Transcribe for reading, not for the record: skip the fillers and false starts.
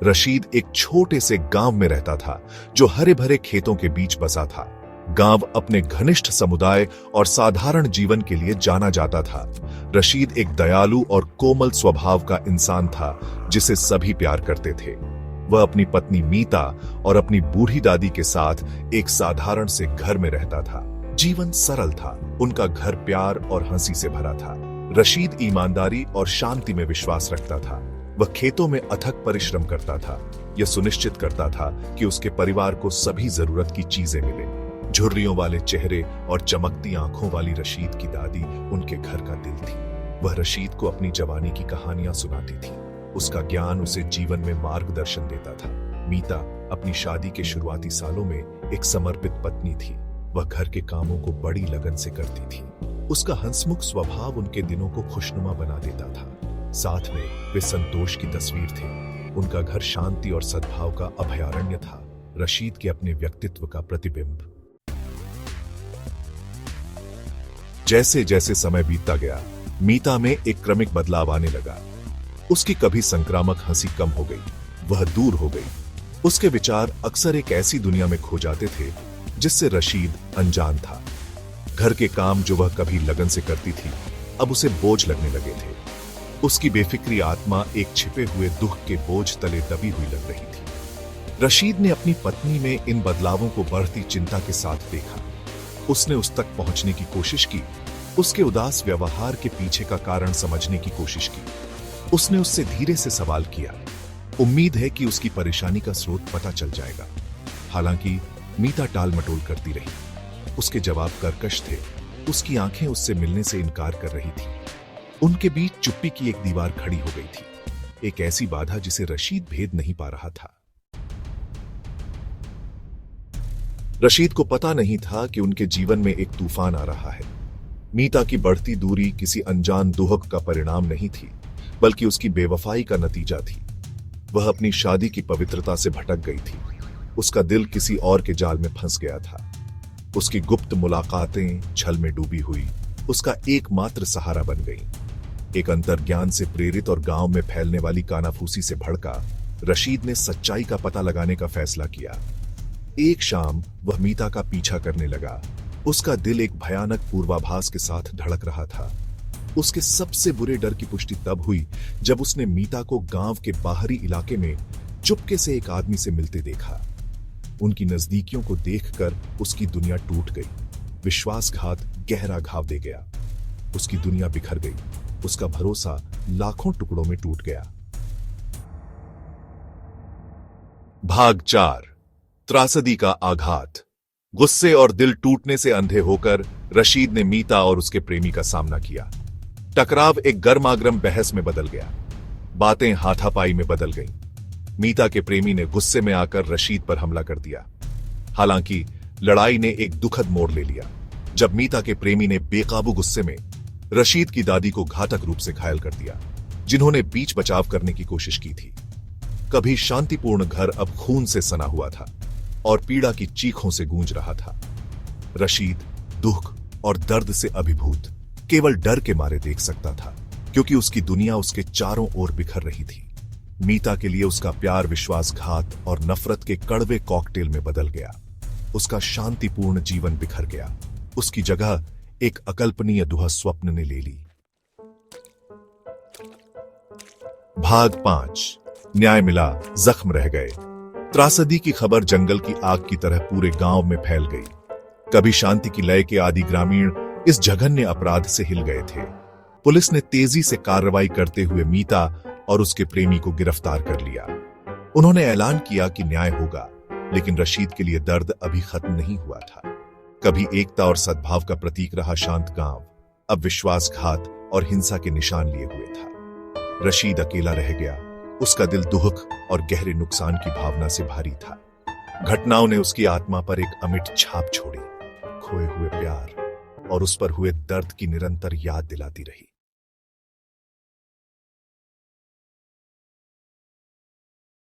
रशीद एक छोटे से गांव में रहता था जो हरे भरे खेतों के बीच बसा था। गांव अपने घनिष्ठ समुदाय और साधारण जीवन के लिए जाना जाता था। रशीद एक दयालु और कोमल स्वभाव का इंसान था जिसे सभी प्यार करते थे। वह अपनी पत्नी मीता और अपनी बूढ़ी दादी के साथ एक साधारण से घर में रहता था। जीवन सरल था, उनका घर प्यार और हंसी से भरा था। रशीद ईमानदारी और शांति में विश्वास रखता था। वह खेतों में अथक परिश्रम करता था। यह सुनिश्चित करता था कि उसके परिवार को सभी जरूरत की चीजें मिले। झुर्रियों वाले चेहरे और चमकती आंखों वाली रशीद की दादी उनके घर का दिल थी। वह रशीद को अपनी जवानी की कहानियां सुनाती थी। उसका ज्ञान उसे जीवन में मार्गदर्शन देता था। मीता अपनी शादी के शुरुआती सालों में एक समर्पित पत्नी थी। वह घर के कामों को बड़ी लगन से करती थी। उसका हंसमुख स्वभाव उनके दिनों को खुशनुमा बना देता था। साथ में वे संतोष की तस्वीर थे। उनका घर शांति और सद्भाव का अभयारण्य था। रशीद के अपने व्यक्तित्व का प्रतिबिंब। जैसे जैसे समय बीतता गया, मीता में एक क्रमिक बदलाव आने लगा। उसकी कभी संक्रामक हंसी कम हो गई, वह दूर हो गई। उसके विचार अक्सर एक ऐसी दुनिया में खो जाते थे जिससे रशीद अनजान था। घर के काम जो वह कभी लगन से करती थी, अब उसे बोझ लगने लगे थे। उसकी बेफिक्री आत्मा एक छिपे हुए दुख के बोझ तले दबी हुई लग रही थी। रशीद ने अपनी पत्नी में इन बदलावों को बढ़ती चिंता के साथ देखा। उसने उस तक पहुंचने की कोशिश की, उसके उदास व्यवहार के पीछे का कारण समझने की कोशिश की। उसने उससे धीरे से सवाल किया। उम्मीद है कि उसकी परेशानी का स्रोत पता चल जाएगा। हालांकि मीता टाल मटोल करती रही। उसके जवाब कर्कश थे। उसकी आंखें उससे मिलने से इनकार कर रही थी। उनके बीच चुप्पी की एक दीवार खड़ी हो गई थी, एक ऐसी बाधा जिसे रशीद भेद नहीं पा रहा था। रशीद को पता नहीं था कि उनके जीवन में एक तूफान आ रहा है। मीता की बढ़ती दूरी किसी अनजान दुहक का परिणाम नहीं थी, बल्कि उसकी बेवफाई का नतीजा थी। वह अपनी शादी की पवित्रता से भटक गई थी। उसका दिल किसी और के जाल में फंस गया था। उसकी गुप्त मुलाकातें छल में डूबी हुई उसका एकमात्र सहारा बन गई। एक अंतर्ज्ञान से प्रेरित और गांव में फैलने वाली कानाफूसी से भड़का, रशीद ने सच्चाई का पता लगाने का फैसला किया। एक शाम वह मीता का पीछा करने लगा। उसका दिल एक भयानक पूर्वाभास के साथ धड़क रहा था। उसके सबसे बुरे डर की पुष्टि तब हुई जब उसने मीता को गांव के बाहरी इलाके में चुपके से एक आदमी से मिलते देखा। उनकी नजदीकियों को देखकर उसकी दुनिया टूट गई। विश्वासघात गहरा घाव दे गया। उसकी दुनिया बिखर गई। उसका भरोसा लाखों टुकड़ों में टूट गया। भाग 4। त्रासदी का आघात। गुस्से और दिल टूटने से अंधे होकर रशीद ने मीता और उसके प्रेमी का सामना किया। टकराव एक गर्मागर्म बहस में बदल गया। बातें हाथापाई में बदल गईं। मीता के प्रेमी ने गुस्से में आकर रशीद पर हमला कर दिया। हालांकि लड़ाई ने एक दुखद मोड़ ले लिया जब मीता के प्रेमी ने बेकाबू गुस्से में रशीद की दादी को घातक रूप से घायल कर दिया, जिन्होंने बीच बचाव करने की कोशिश की थी। कभी शांतिपूर्ण घर अब खून से सना हुआ था और पीड़ा की चीखों से गूंज रहा था। रशीद दुख और दर्द से अभिभूत केवल डर के मारे देख सकता था, क्योंकि उसकी दुनिया उसके चारों ओर बिखर रही थी। मीता के लिए उसका प्यार विश्वासघात और नफरत के कड़वे कॉकटेल में बदल गया। उसका शांतिपूर्ण जीवन बिखर गया। उसकी जगह एक अकल्पनीय दुहा स्वप्न ने ले ली। भाग 5। न्याय मिला, जख्म रह गए। त्रासदी की खबर जंगल की आग की तरह पूरे गांव में फैल गई। कभी शांति की लय के आदि ग्रामीण इस जघन्य अपराध से हिल गए थे। पुलिस ने तेजी से कार्रवाई करते हुए मीता और उसके प्रेमी को गिरफ्तार कर लिया। उन्होंने ऐलान किया कि न्याय होगा, लेकिन रशीद के लिए दर्द अभी खत्म नहीं हुआ था। कभी एकता और सद्भाव का प्रतीक रहा शांत गांव, अब विश्वासघात और हिंसा के निशान लिए हुए था। रशीद अकेला रह गया। उसका दिल दुख और गहरे नुकसान की भावना से भारी था। घटनाओं ने उसकी आत्मा पर एक अमिट छाप छोड़ी। खोए हुए प्यार और उस पर हुए दर्द की निरंतर याद दिलाती रही।